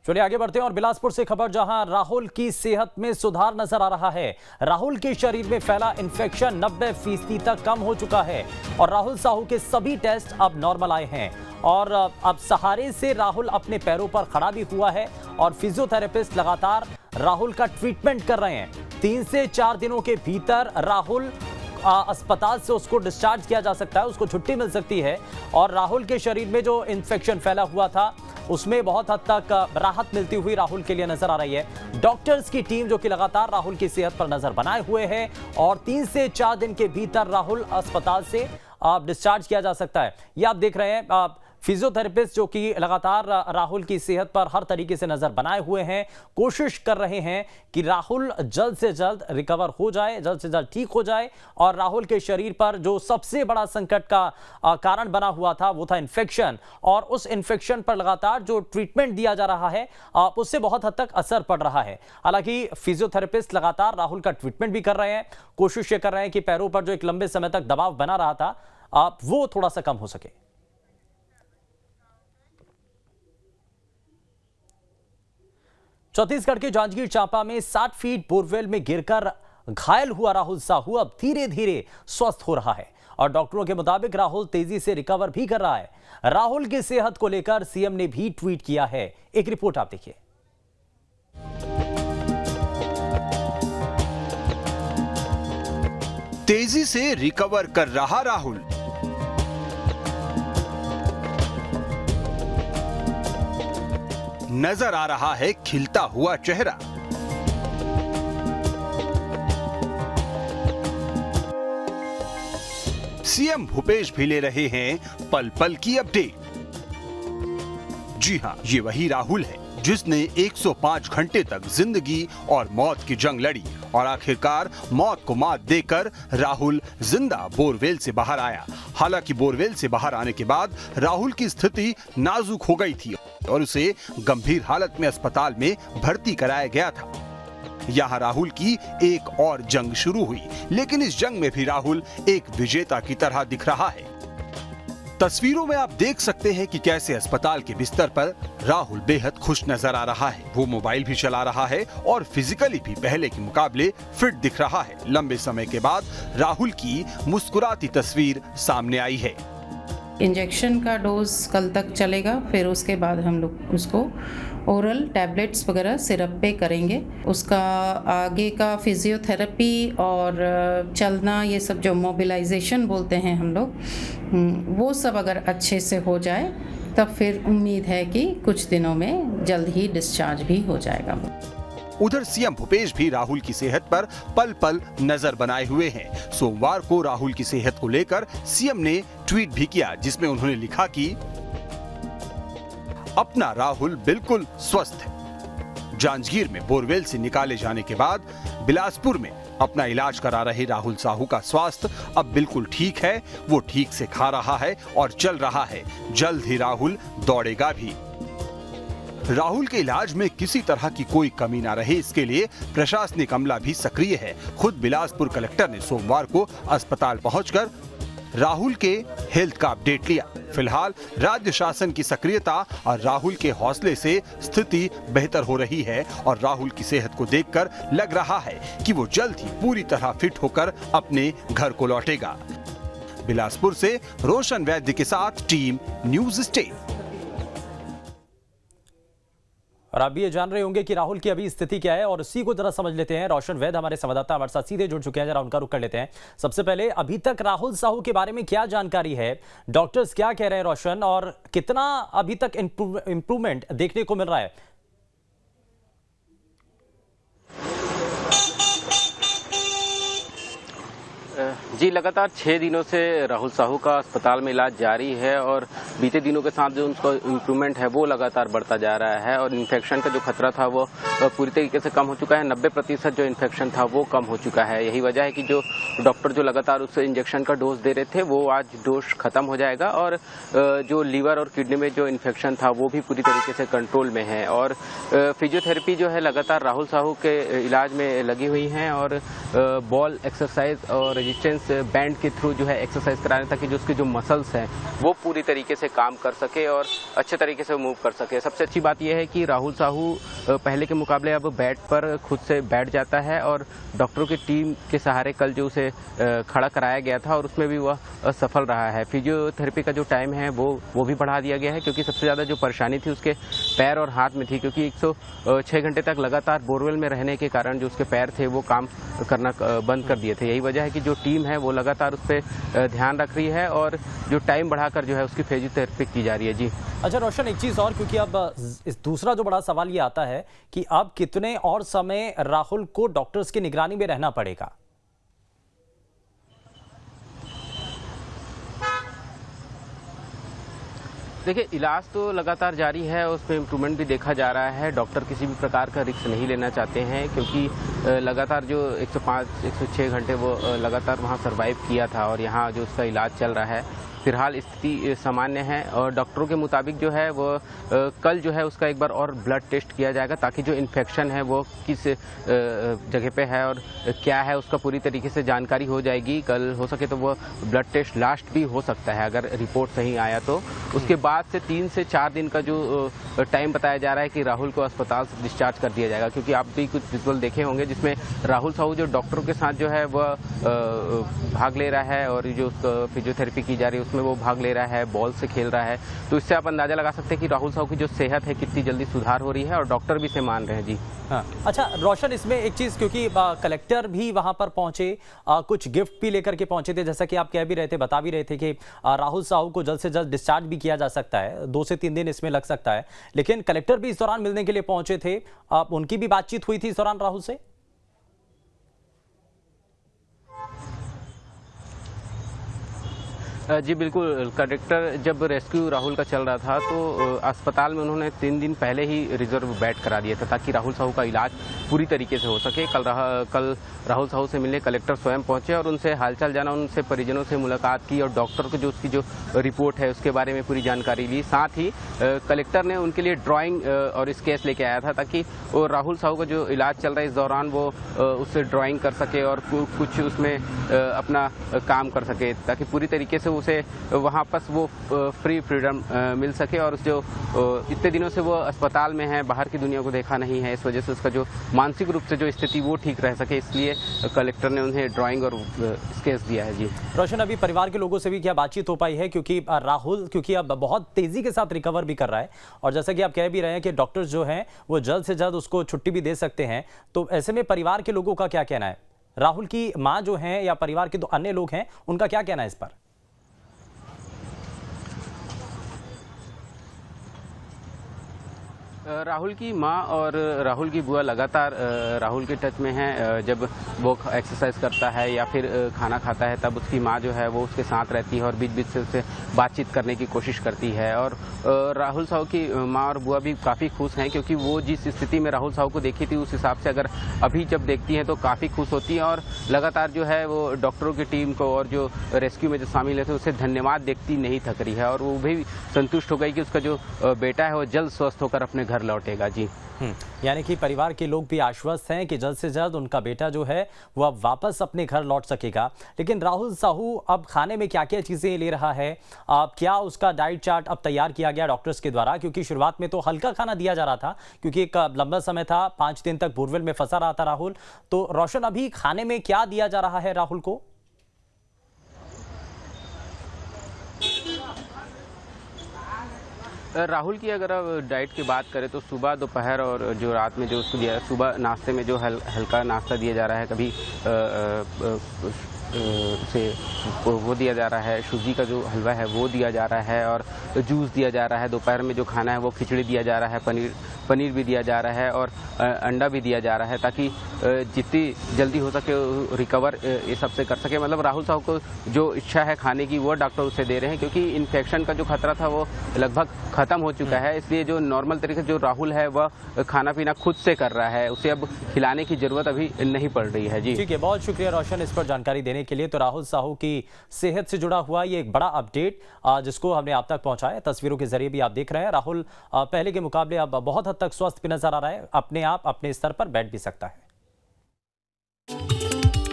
चलिए आगे बढ़ते हैं और बिलासपुर से खबर, जहां राहुल की सेहत में सुधार नजर आ रहा है। राहुल के शरीर में फैला इंफेक्शन 90% तक कम हो चुका है और राहुल साहू के सभी टेस्ट अब नॉर्मल आए हैं और अब सहारे से राहुल अपने पैरों पर खड़ा भी हुआ है और फिजियोथेरेपिस्ट लगातार राहुल का ट्रीटमेंट कर रहे हैं। 3 से 4 दिनों के भीतर राहुल अस्पताल से उसको डिस्चार्ज किया जा सकता है, उसको छुट्टी मिल सकती है और राहुल के शरीर में जो इन्फेक्शन फैला हुआ था उसमें बहुत हद तक राहत मिलती हुई राहुल के लिए नजर आ रही है। डॉक्टर्स की टीम जो कि लगातार राहुल की सेहत पर नजर बनाए हुए है और 3 से 4 दिन के भीतर राहुल अस्पताल से डिस्चार्ज किया जा सकता है। ये आप देख रहे हैं फिजियोथेरेपिस्ट जो कि लगातार राहुल की सेहत पर हर तरीके से नजर बनाए हुए हैं, कोशिश कर रहे हैं कि राहुल जल्द से जल्द रिकवर हो जाए, जल्द से जल्द ठीक हो जाए और राहुल के शरीर पर जो सबसे बड़ा संकट का कारण बना हुआ था वो था इन्फेक्शन, और उस इन्फेक्शन पर लगातार जो ट्रीटमेंट दिया जा रहा है उससे बहुत हद तक असर पड़ रहा है। हालांकि फिजियोथेरेपिस्ट लगातार राहुल का ट्रीटमेंट भी कर रहे हैं, कोशिश ये कर रहे हैं कि पैरों पर जो एक लंबे समय तक दबाव बना रहा था वो थोड़ा सा कम हो सके। छत्तीसगढ़ के जांजगीर चांपा में 60 फीट बोरवेल में गिरकर घायल हुआ राहुल साहू अब धीरे धीरे स्वस्थ हो रहा है और डॉक्टरों के मुताबिक राहुल तेजी से रिकवर भी कर रहा है। राहुल की सेहत को लेकर सीएम ने भी ट्वीट किया है। एक रिपोर्ट आप देखिए। तेजी से रिकवर कर रहा राहुल। नजर आ रहा है खिलता हुआ चेहरा। सीएम भूपेश भी ले रहे हैं पल पल की अपडेट। जी हां, ये वही राहुल है जिसने 105 घंटे तक जिंदगी और मौत की जंग लड़ी और आखिरकार मौत को मात देकर राहुल जिंदा बोरवेल से बाहर आया। हालांकि बोरवेल से बाहर आने के बाद राहुल की स्थिति नाजुक हो गई थी और उसे गंभीर हालत में अस्पताल में भर्ती कराया गया था। यहाँ राहुल की एक और जंग शुरू हुई, लेकिन इस जंग में भी राहुल एक विजेता की तरह दिख रहा है। तस्वीरों में आप देख सकते हैं कि कैसे अस्पताल के बिस्तर पर राहुल बेहद खुश नजर आ रहा है। वो मोबाइल भी चला रहा है और फिजिकली भी पहले के मुकाबले फिट दिख रहा है। लंबे समय के बाद राहुल की मुस्कुराती तस्वीर सामने आई है। इंजेक्शन का डोज कल तक चलेगा, फिर उसके बाद हम लोग उसको ओरल टैबलेट्स वगैरह सिरप पे करेंगे। उसका आगे का फिजियोथेरेपी और चलना, ये सब जो मोबिलाइजेशन बोलते हैं हम लोग, वो सब अगर अच्छे से हो जाए तब फिर उम्मीद है कि कुछ दिनों में जल्द ही डिस्चार्ज भी हो जाएगा। उधर सीएम भूपेश भी राहुल की सेहत पर पल पल नजर बनाए हुए हैं। सोमवार को राहुल की सेहत को लेकर सीएम ने ट्वीट भी किया, जिसमें उन्होंने लिखा कि अपना राहुल बिल्कुल स्वस्थ है। जांजगीर में बोरवेल से निकाले जाने के बाद बिलासपुर में अपना इलाज करा रहे राहुल साहू का स्वास्थ्य अब बिल्कुल ठीक है। वो ठीक से खा रहा है और चल रहा है। जल्द ही राहुल दौड़ेगा भी। राहुल के इलाज में किसी तरह की कोई कमी न रहे, इसके लिए प्रशासनिक अमला भी सक्रिय है। खुद बिलासपुर कलेक्टर ने सोमवार को अस्पताल पहुंचकर राहुल के हेल्थ का अपडेट लिया। फिलहाल राज्य शासन की सक्रियता और राहुल के हौसले से स्थिति बेहतर हो रही है और राहुल की सेहत को देखकर लग रहा है कि वो जल्द ही पूरी तरह फिट होकर अपने घर को लौटेगा। बिलासपुर से रोशन वैद्य के साथ टीम न्यूज स्टेट। और आप भी ये जान रहे होंगे कि राहुल की अभी स्थिति क्या है और उसी को जरा समझ लेते हैं। रोशन वैद्य हमारे संवाददाता हमारे साथ सीधे जुड़ चुके हैं, जरा उनका रुख कर लेते हैं। सबसे पहले अभी तक राहुल साहू के बारे में क्या जानकारी है, डॉक्टर्स क्या कह रहे हैं रोशन, और कितना अभी तक इंप्रूवमेंट देखने को मिल रहा है? जी, लगातार 6 दिनों से राहुल साहू का अस्पताल में इलाज जारी है और बीते दिनों के साथ जो उनका इम्प्रूवमेंट है वो लगातार बढ़ता जा रहा है और इन्फेक्शन का जो खतरा था वो पूरी तरीके से कम हो चुका है। 90% जो इन्फेक्शन था वो कम हो चुका है। यही वजह है कि जो डॉक्टर जो लगातार उस इंजेक्शन का डोज दे रहे थे वो आज डोज खत्म हो जाएगा और जो लीवर और किडनी में जो इन्फेक्शन था वो भी पूरी तरीके से कंट्रोल में है और फिजियोथेरेपी जो है लगातार राहुल साहू के इलाज में लगी हुई हैं और बॉल एक्सरसाइज और रेजिस्टेंस बैंड के थ्रू जो है एक्सरसाइज करा रहे हैं ताकि जो उसके जो मसल्स हैं वो पूरी तरीके से काम कर सके और अच्छे तरीके से मूव कर सके। सबसे अच्छी बात यह है कि राहुल साहू पहले के मुकाबले अब बैट पर खुद से बैठ जाता है और डॉक्टरों की टीम के सहारे कल जो उसे खड़ा कराया गया था और उसमें भी वह सफल रहा है। फिजियोथेरेपी का जो टाइम है वो भी बढ़ा दिया गया है क्योंकि सबसे ज़्यादा जो परेशानी थी उसके पैर और हाथ में थी, क्योंकि 106 घंटे तक लगातार बोरवेल में रहने के कारण जो उसके पैर थे वो काम करना बंद कर दिए थे। यही वजह है कि जो टीम है वो लगातार उस पर ध्यान रख रही है और जो टाइम बढ़ाकर जो है उसकी फिजियोथेरेपी की जा रही है। जी अच्छा रोशन, एक चीज और, क्योंकि अब इस दूसरा जो बड़ा सवाल ये आता है कि अब कितने और समय राहुल को डॉक्टर्स की निगरानी में रहना पड़ेगा? देखिए, इलाज तो लगातार जारी है, उसमें इम्प्रूवमेंट भी देखा जा रहा है। डॉक्टर किसी भी प्रकार का रिस्क नहीं लेना चाहते हैं क्योंकि लगातार जो 106 घंटे वो लगातार वहाँ सर्वाइव किया था और यहाँ जो उसका इलाज चल रहा है फिलहाल स्थिति सामान्य है और डॉक्टरों के मुताबिक जो है वो कल जो है उसका एक बार और ब्लड टेस्ट किया जाएगा ताकि जो इन्फेक्शन है वो किस जगह पे है और क्या है उसका पूरी तरीके से जानकारी हो जाएगी। कल हो सके तो वो ब्लड टेस्ट लास्ट भी हो सकता है अगर रिपोर्ट सही आया तो। उसके बाद से 3 से 4 दिन का जो टाइम बताया जा रहा है कि राहुल को अस्पताल से डिस्चार्ज कर दिया जाएगा, क्योंकि आप भी कुछ विजुअल देखे होंगे जिसमें राहुल साहू जो डॉक्टरों के साथ जो है वह भाग ले रहा है और जो फिजियोथेरेपी की जा रही है उसमें वो भाग ले रहा है, बॉल से खेल रहा है। तो इससे आप अंदाजा लगा सकते हैं कि राहुल साहू की जो सेहत है कितनी जल्दी सुधार हो रही है और डॉक्टर भी इसे मान रहे हैं। जी हाँ। अच्छा रोशन, इसमें एक चीज, क्योंकि कलेक्टर भी वहां पर पहुंचे, कुछ गिफ्ट भी लेकर के पहुंचे थे, जैसा कि आप कह भी रहे थे, बता भी रहे थे कि राहुल साहू को जल्द से जल्द डिस्चार्ज भी किया जा सकता है, 2 से 3 दिन इसमें लग सकता है, लेकिन कलेक्टर भी इस दौरान मिलने के लिए पहुंचे थे। उनकी भी बातचीत हुई थी इस दौरान राहुल से? जी बिल्कुल, कलेक्टर जब रेस्क्यू राहुल का चल रहा था तो अस्पताल में उन्होंने 3 दिन पहले ही रिजर्व बेड करा दिया था ताकि राहुल साहू का इलाज पूरी तरीके से हो सके। कल राहुल साहू से मिलने कलेक्टर स्वयं पहुंचे और उनसे हालचाल जाना, उनसे परिजनों से मुलाकात की और डॉक्टर को जो उसकी जो रिपोर्ट है उसके बारे में पूरी जानकारी ली। साथ ही कलेक्टर ने उनके लिए ड्राइंग और स्केच लेके आया था ताकि वो राहुल साहू का जो इलाज चल रहा है इस दौरान वो उससे ड्राइंग कर सके और कुछ उसमें अपना काम कर सके ताकि पूरी तरीके से उसे वहाँ पर वो फ्रीडम मिल सके। और जो इतने दिनों से वो अस्पताल में है, बाहर की दुनिया को देखा नहीं है, इस वजह से उसका जो मानसिक रूप से जो स्थिति वो ठीक रह सके, इसलिए कलेक्टर ने उन्हें ड्राइंग और स्केच दिया है। जी रोशन, अभी परिवार के लोगों से भी क्या बातचीत हो पाई है, क्योंकि राहुल अब बहुत तेजी के साथ रिकवर भी कर रहा है और जैसा कि आप कह भी रहे हैं कि डॉक्टर्स जो हैं वो जल्द से जल्द उसको छुट्टी भी दे सकते हैं, तो ऐसे में परिवार के लोगों का क्या कहना है? राहुल की माँ जो है या परिवार के 2 अन्य लोग हैं, उनका क्या कहना है इस पर? राहुल की माँ और राहुल की बुआ लगातार राहुल के टच में हैं। जब वो एक्सरसाइज करता है या फिर खाना खाता है तब उसकी माँ जो है वो उसके साथ रहती है और बीच बीच से उससे बातचीत करने की कोशिश करती है। और राहुल साहू की माँ और बुआ भी काफ़ी खुश हैं क्योंकि वो जिस स्थिति में राहुल साहू को देखी थी उस हिसाब से अगर अभी जब देखती हैं तो काफ़ी खुश होती हैं और लगातार जो है वो डॉक्टरों की टीम को और जो रेस्क्यू में जो शामिल है उसे धन्यवाद देखती नहीं थक रही है और वो भी संतुष्ट हो गई कि उसका जो बेटा है वो जल्द स्वस्थ होकर अपने घर लौटेगा। जी यानी कि परिवार के लोग भी आश्वस्त हैं कि जल्द से जल्द उनका बेटा जो है वो अब वापस अपने घर लौट सकेगा। लेकिन राहुल साहू अब खाने में क्या क्या चीज़ें ले रहा है, क्या उसका डाइट चार्ट अब तैयार किया गया डॉक्टर्स के द्वारा? क्योंकि शुरुआत में तो हल्का खाना दिया जा रहा था क्योंकि एक लंबा समय था, 5 दिन तक बोरवेल में फंसा रहा था राहुल। तो रोशन, अभी खाने में क्या दिया जा रहा है राहुल को? राहुल की अगर आप डाइट की बात करें तो सुबह, दोपहर और जो रात में जो उसको दिया, सुबह नाश्ते में जो हल्का नाश्ता दिया जा रहा है, कभी से वो दिया जा रहा है, सूजी का जो हलवा है वो दिया जा रहा है और जूस दिया जा रहा है। दोपहर में जो खाना है वो खिचड़ी दिया जा रहा है, पनीर भी दिया जा रहा है और अंडा भी दिया जा रहा है ताकि जितनी जल्दी हो सके रिकवर ये सबसे कर सके। मतलब राहुल साहू को जो इच्छा है खाने की वो डॉक्टर उसे दे रहे हैं, क्योंकि इन्फेक्शन का जो खतरा था वो लगभग खत्म हो चुका है। इसलिए जो नॉर्मल तरीके से जो राहुल है वह खाना पीना खुद से कर रहा है, उसे अब खिलाने की जरूरत अभी नहीं पड़ रही है। जी ठीक है, बहुत शुक्रिया रोशन इस पर जानकारी देने के लिए। तो राहुल साहू की सेहत से जुड़ा हुआ ये एक बड़ा अपडेट जिसको हमने आप तक पहुंचाया, तस्वीरों के जरिए भी आप देख रहे हैं। राहुल पहले के मुकाबले अब बहुत हद तक स्वस्थ भी नजर आ रहा है, अपने आप अपने स्तर पर बैठ भी सकता है।